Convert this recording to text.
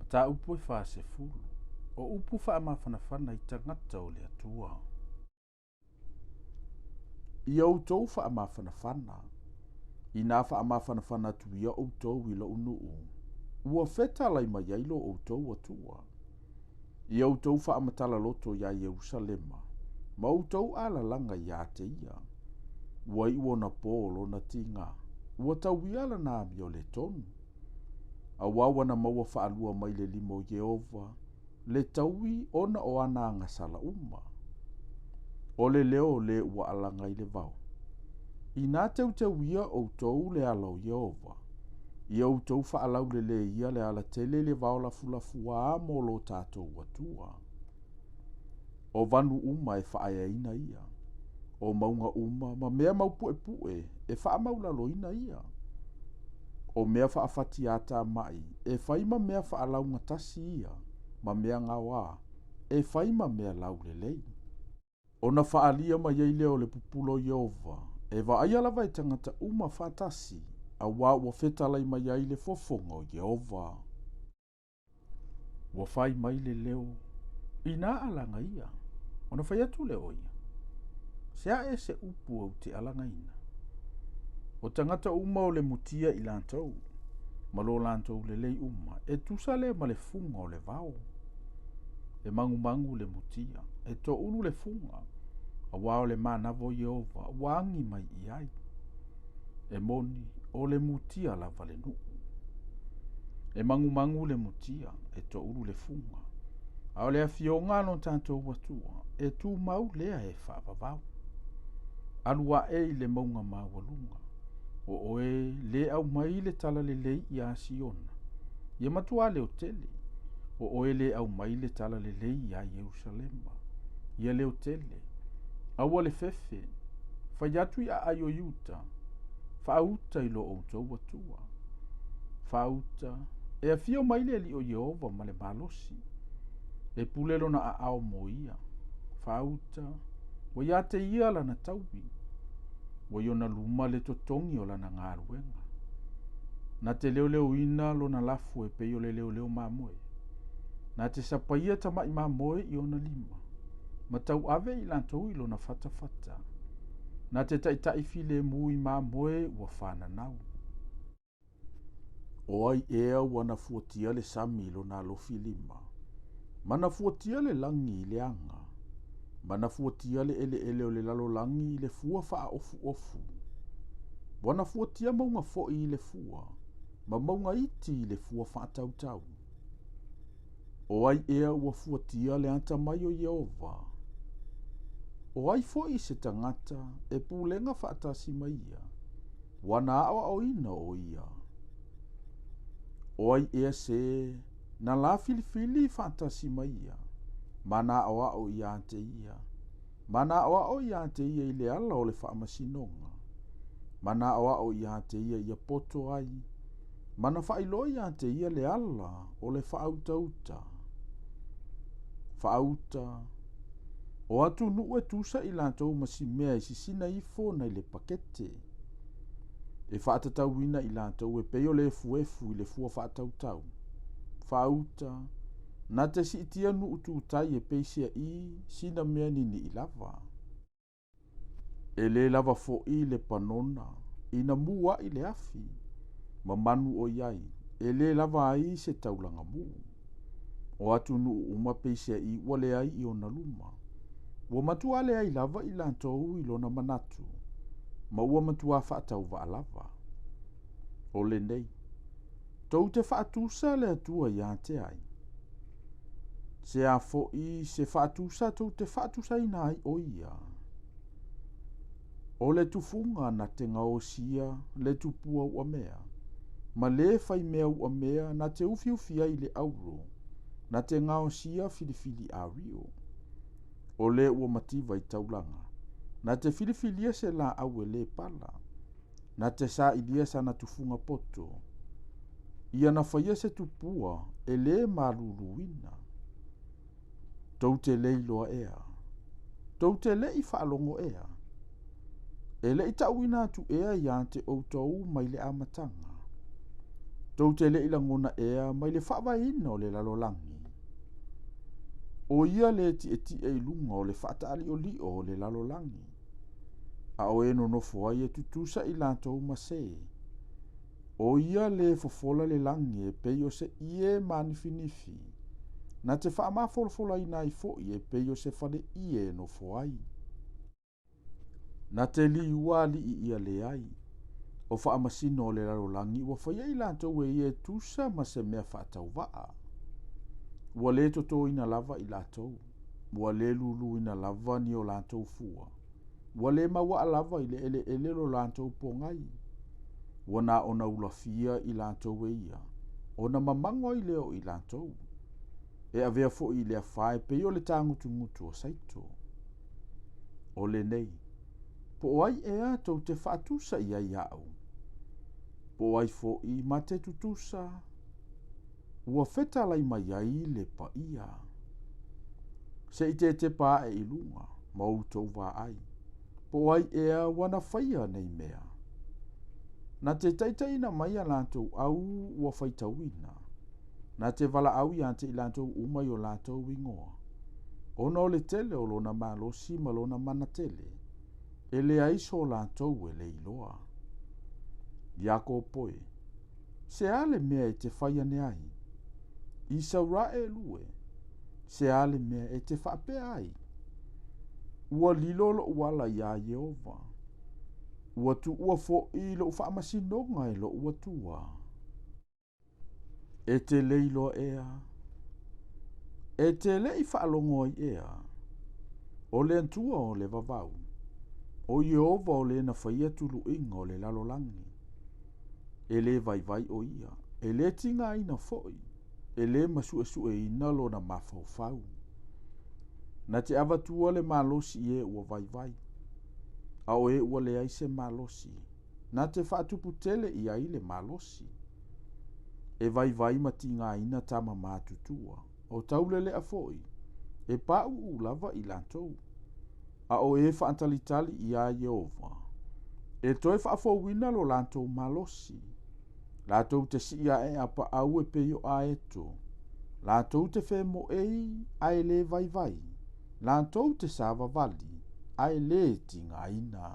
ta upu e wha se fulu. O upu wha ama whanawhana I tangata o le atua. I au tau wha ama whanawhana. I nā wha ama whanawhana tu ia au tau I la unuu. Ua feta lai mai ailo au tau atua. I au tau wha ama tala loto ia Yerusalema. Ma au tau ala langa ia te ia. Ua I wana polo na tinga. Ua tau iala na mi o le tonu. A wawana maua whaalua mai le limo Jehova. Le taui ona o ana ngasala uma. O le leo le ua alanga I le vau. I nā tau tau ia au tau le alau Jehova. I au tau whaalau le ia le ala tele le vau la fulafua mo lo tātou watua. O vanu uma e whaaya ina ia. O maunga uma ma mea mau pue e wha maula lo ina ia. O mea whaafati ata mai e whaima mea whaalau ngatasi ia ma mea ngawa e whaima mea lau le lei. O na whaalia ma iei leo le pupulo Jehova e wa aia lava e tangata uma whaatasi a wā ua whetalai ma iei le fofonga o Jehova. Ua whai mai le leo I nā alanga ia. O na whai atu leo ia. Sea e se upu au te alanga ina. O tangata uma o le mutia I lantou. Ma lo lantou le lei uma. E tusa le ma le funga o le vau. E mangu le mutia. E to ulu le funga. A wao le manavo Jehova. Wangi mai iai. E moni o le mutia la vale nuu. E mangu le mutia. E to ulu le funga. A o le afionga no tantou watua. E tu mau lea e whaavavau. Alua e le maunga mawalunga. O oe le au mai le tala le lei I a Siona. Ia matua le o tele. O oe le au mai le tala le lei I a Yerusalema. Ia le o tele. Aua le fefe. Whaiatu I a ayo iuta. Whaauta I lo o tau watua. Whaauta. E a fio mai le li o Jehova ma le malosi. E pulelo na a ao mo ia. Whaauta. Wa ia te ia la na taubi. Wa iona luma le totongi o lana ngāruenga. Na te leo ina lo na lafu e peo le leo mamoe. Na te sapaia tamai mamoe I ona lima. Ma tau ave I lantou I lo na fata. Na te taitai file mui mamoe ua whananau. O ai ea wana fuatia le sami lo na lofi lima. Mana fuatia le langi I le anga. Mana fuatia le ele o le lalo langi I le fua faa ofu. Wana fuatia maunga foi I le fua. Ma maunga iti I le fua faa tau. O ai ea ua fuatia le anta mai o Jehova. O ai foi se tangata e pulenga faa tasi maia. Wana awa o ina o ia. O ai ea se na la filifili faa tasi maia. Mana awa o ia ante ia. Mana awa o ia ante ia I le ala o le wha masinonga. Mana awa o ia ante ia poto ai. Mana wha ilo ia ante ia le ala o le wha auta. Wha o atu nue tusa I lantou masimea I sisina ifo na I le pakete. E wha atatau ina I lantou e peo le efu I le fua wha atautau. Wha na te si itia nu utu tai e peisia I sina mea nini I lava. E le lava fo I le panona. Ina mua I le afi. Ma manu o iai. E le lava ai se taulanga mu. O atu nu uma peisia I wale ai I ona luma. Ua matua le ai lava I lantou I lona manatu. Ma ua matua whaatau wa lava. O le nei. Tau te whaatusa le atua I ante ai. Se a fo I se whaatusa tau te whaatusa ina ai o ia. O le tufunga na te ngao sia le tupua ua mea. Ma le fai mea ua mea na te ufiufia I le auro. Na te ngao sia filifili a rio. O le ua mativa I taulanga. Na te filifilia se la au e le pala. Na te sa ilia sana tufunga poto. Ia na faia se tupua e le maluluina. Tau te leiloa ea. Tau te lei whaalongo ea. E le ita uina atu ea I ante o tau mai le amatanga. Tau te le ilangona ea mai le whaavaina o le lalolangi. O ia le ti e ilunga o le whaataali o li o le lalolangi. A o eno no foai e tutusa i lātou mase. O ia le fofola le langi e peio se ie manifinifi. Na te whaamafolofola i nai fo i e peio se whale ie no foai. Na te li ua li i ia le ai. O whaamasino o le lalolangi ua whaia i lātou e ie tusa ma se mea whaatau waa. Ua le toto ina lava i lātou. Ua le lulu ina lava ni o lātou fua. Ua le maua lava i le ele lo lātou pongai. Ua na ona ulafia i lātou e ia. Ona mamango i leo i lātou. E avea fo i lea whae pe o le tāngutu ngutu o saito. O le nei. Po ai e atou te whaatusa i ai au. Po ai fo i ma te tutusa. Ua feta lai mai ai le pa ia. Se i te pā e ilunga, mautou wā ai. Po ai ea wana whaia nei mea. Na te taitaina mai a lātou au ua whaitawina. Na te wala au i ante i lātou umai o lātou ingoa. Ona o le tele o lona malosi ma lona mana tele. E le aiso o lātou e le iloa. Iako poe. Se ale mea e te whaia ne ai. I saura e lue. Se ale mea e te whapea ai. Ua lilolo uala ia Jehova. Ua tu ua fo i lo whaamasinonga e lo ua tua. E te leilo ea. E te lei whaalongo i ea. O le antua o le vavau. O Jehova o le na whaia tulu inga o le lalolangi. E le vai o ia. E le tinga ina foi. E le masue ina lo na mafaufau. Na te avatua le malosi e ua vai. A o e ua le aise malosi. Na te whaatupu tele i ai le malosi. E vai mati ngā ina tama mātutua. O taulele a foi. E pāu u lava i lātou. A o e whaantalitali i a Jehova. E toi whaafowina lo lātou malosi. Lātou te siia e apa au e peio a eto. Lātou te whemo ei ai le vai. Lātou te sāva vali ai le tinga ina.